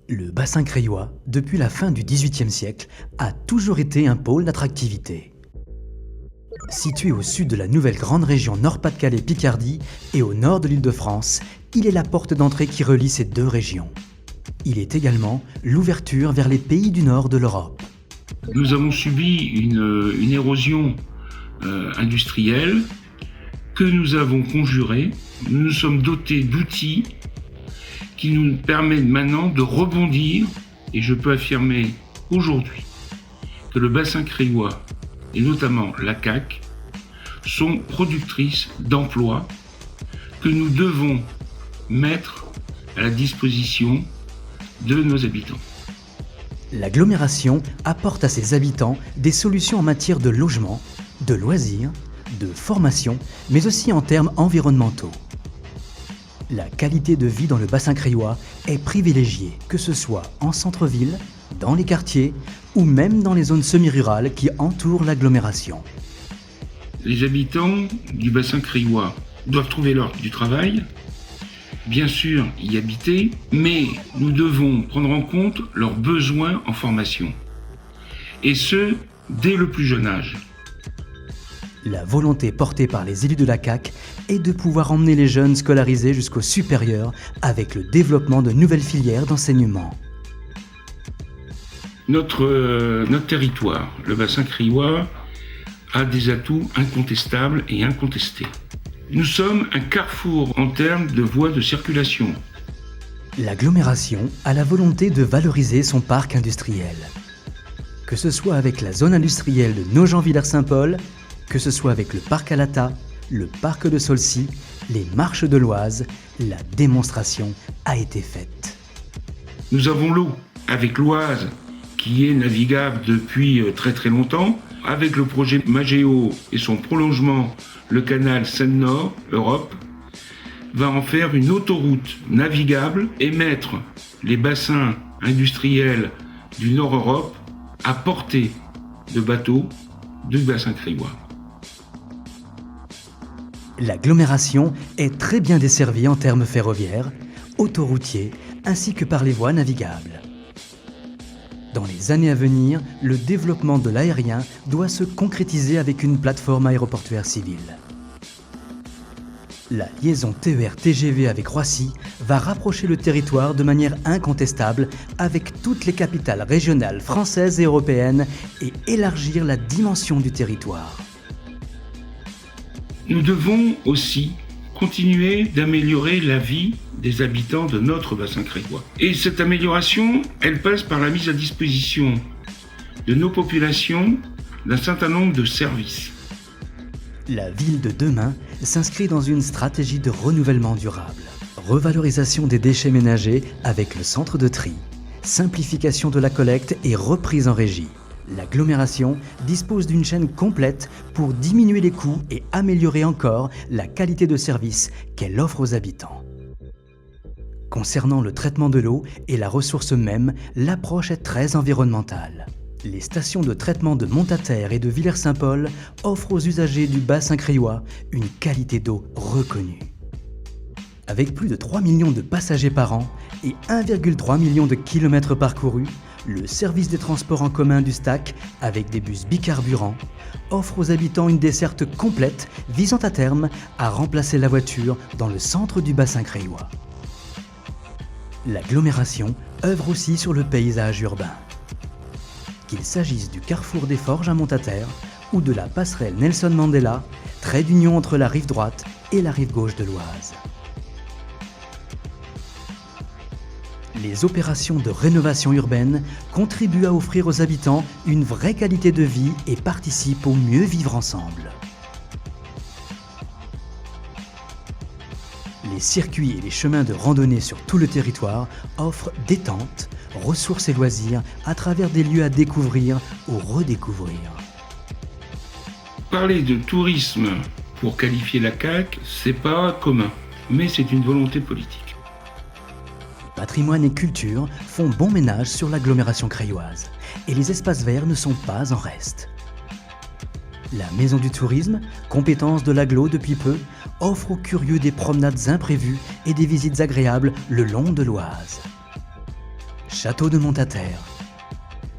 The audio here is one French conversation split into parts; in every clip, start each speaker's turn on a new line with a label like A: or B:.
A: Le bassin crayois, depuis la fin du XVIIIe siècle, a toujours été un pôle d'attractivité. Situé au sud de la nouvelle grande région Nord-Pas-de-Calais-Picardie et au nord de l'Île-de-France, il est la porte d'entrée qui relie ces deux régions. Il est également l'ouverture vers les pays du nord de l'Europe.
B: Nous avons subi une érosion industrielle que nous avons conjurée. Nous nous sommes dotés d'outils qui nous permettent maintenant de rebondir, et je peux affirmer aujourd'hui que le bassin crayois, et notamment la CAC, sont productrices d'emplois que nous devons mettre à la disposition de nos habitants.
A: L'agglomération apporte à ses habitants des solutions en matière de logement, de loisirs, de formation, mais aussi en termes environnementaux. La qualité de vie dans le bassin crayois est privilégiée, que ce soit en centre-ville, dans les quartiers ou même dans les zones semi-rurales qui entourent l'agglomération.
B: Les habitants du bassin crayois doivent trouver l'heure du travail, bien sûr y habiter, mais nous devons prendre en compte leurs besoins en formation. Et ce, dès le plus jeune âge.
A: La volonté portée par les élus de la CAC est de pouvoir emmener les jeunes scolarisés jusqu'au supérieur avec le développement de nouvelles filières d'enseignement.
B: Notre territoire, le bassin crayois, a des atouts incontestables et incontestés. Nous sommes un carrefour en termes de voies de circulation.
A: L'agglomération a la volonté de valoriser son parc industriel. Que ce soit avec la zone industrielle de Nogent-Villers-Saint-Paul, que ce soit avec le parc Alata, le parc de Saulcy, les marches de l'Oise, la démonstration a été faite.
B: Nous avons l'eau, avec l'Oise, qui est navigable depuis très très longtemps, avec le projet Magéo et son prolongement, le canal Seine-Nord, Europe, va en faire une autoroute navigable et mettre les bassins industriels du Nord-Europe à portée de bateaux du bassin crayois.
A: L'agglomération est très bien desservie en termes ferroviaires, autoroutiers ainsi que par les voies navigables. Dans les années à venir, le développement de l'aérien doit se concrétiser avec une plateforme aéroportuaire civile. La liaison TER-TGV avec Roissy va rapprocher le territoire de manière incontestable avec toutes les capitales régionales françaises et européennes et élargir la dimension du territoire.
B: Nous devons aussi continuer d'améliorer la vie des habitants de notre bassin crayois. Et cette amélioration, elle passe par la mise à disposition de nos populations d'un certain nombre de services.
A: La ville de demain s'inscrit dans une stratégie de renouvellement durable. Revalorisation des déchets ménagers avec le centre de tri, simplification de la collecte et reprise en régie. L'agglomération dispose d'une chaîne complète pour diminuer les coûts et améliorer encore la qualité de service qu'elle offre aux habitants. Concernant le traitement de l'eau et la ressource même, l'approche est très environnementale. Les stations de traitement de Montaterre et de Villers-Saint-Paul offrent aux usagers du bassin crayois une qualité d'eau reconnue. Avec plus de 3 millions de passagers par an et 1,3 million de kilomètres parcourus, le service des transports en commun du STAC, avec des bus bicarburants, offre aux habitants une desserte complète visant à terme à remplacer la voiture dans le centre du bassin crayois. L'agglomération œuvre aussi sur le paysage urbain. Qu'il s'agisse du carrefour des Forges à Montaterre ou de la passerelle Nelson Mandela, trait d'union entre la rive droite et la rive gauche de l'Oise. Les opérations de rénovation urbaine contribuent à offrir aux habitants une vraie qualité de vie et participent au mieux vivre ensemble. Les circuits et les chemins de randonnée sur tout le territoire offrent détente, ressources et loisirs à travers des lieux à découvrir ou redécouvrir.
B: Parler de tourisme pour qualifier la CAC, c'est pas commun, mais c'est une volonté politique.
A: Patrimoine et culture font bon ménage sur l'agglomération crayoise et les espaces verts ne sont pas en reste. La Maison du Tourisme, compétence de l'agglo depuis peu, offre aux curieux des promenades imprévues et des visites agréables le long de l'Oise. Château de Montataire.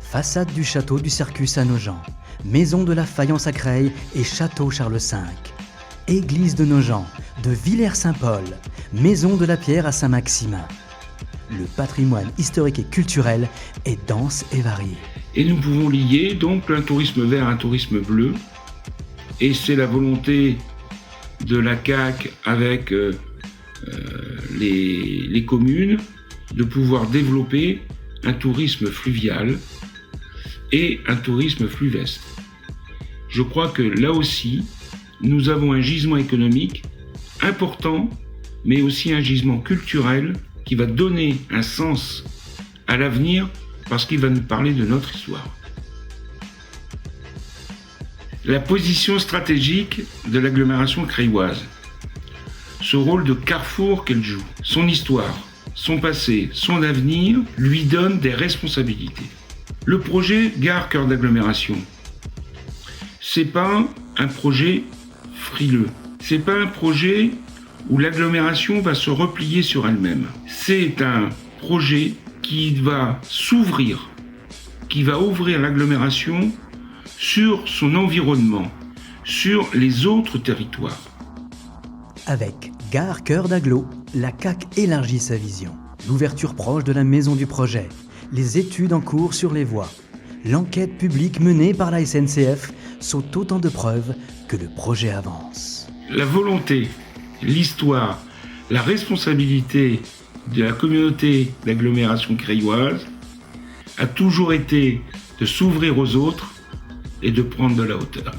A: Façade du château du Circus à Nogent, maison de la faïence à Creil et château Charles V. Église de Nogent, de Villers-Saint-Paul, maison de la pierre à Saint-Maximin. Le patrimoine historique et culturel est dense et varié.
B: Et nous pouvons lier donc un tourisme vert à un tourisme bleu. Et c'est la volonté de la CAC avec les communes de pouvoir développer un tourisme fluvial et un tourisme fluvestre. Je crois que là aussi, nous avons un gisement économique important, mais aussi un gisement culturel qui va donner un sens à l'avenir parce qu'il va nous parler de notre histoire. La position stratégique de l'agglomération creilloise, ce rôle de carrefour qu'elle joue, son histoire, son passé, son avenir lui donnent des responsabilités. Le projet Gare Cœur d'Agglomération, c'est pas un projet frileux, c'est pas un projet où l'agglomération va se replier sur elle-même. C'est un projet qui va s'ouvrir, qui va ouvrir l'agglomération sur son environnement, sur les autres territoires.
A: Avec Gare Cœur d'Agglo, la CAC élargit sa vision. L'ouverture proche de la maison du projet, les études en cours sur les voies, l'enquête publique menée par la SNCF sont autant de preuves que le projet avance.
B: La volonté, l'histoire, la responsabilité de la communauté d'agglomération creilloise a toujours été de s'ouvrir aux autres et de prendre de la hauteur.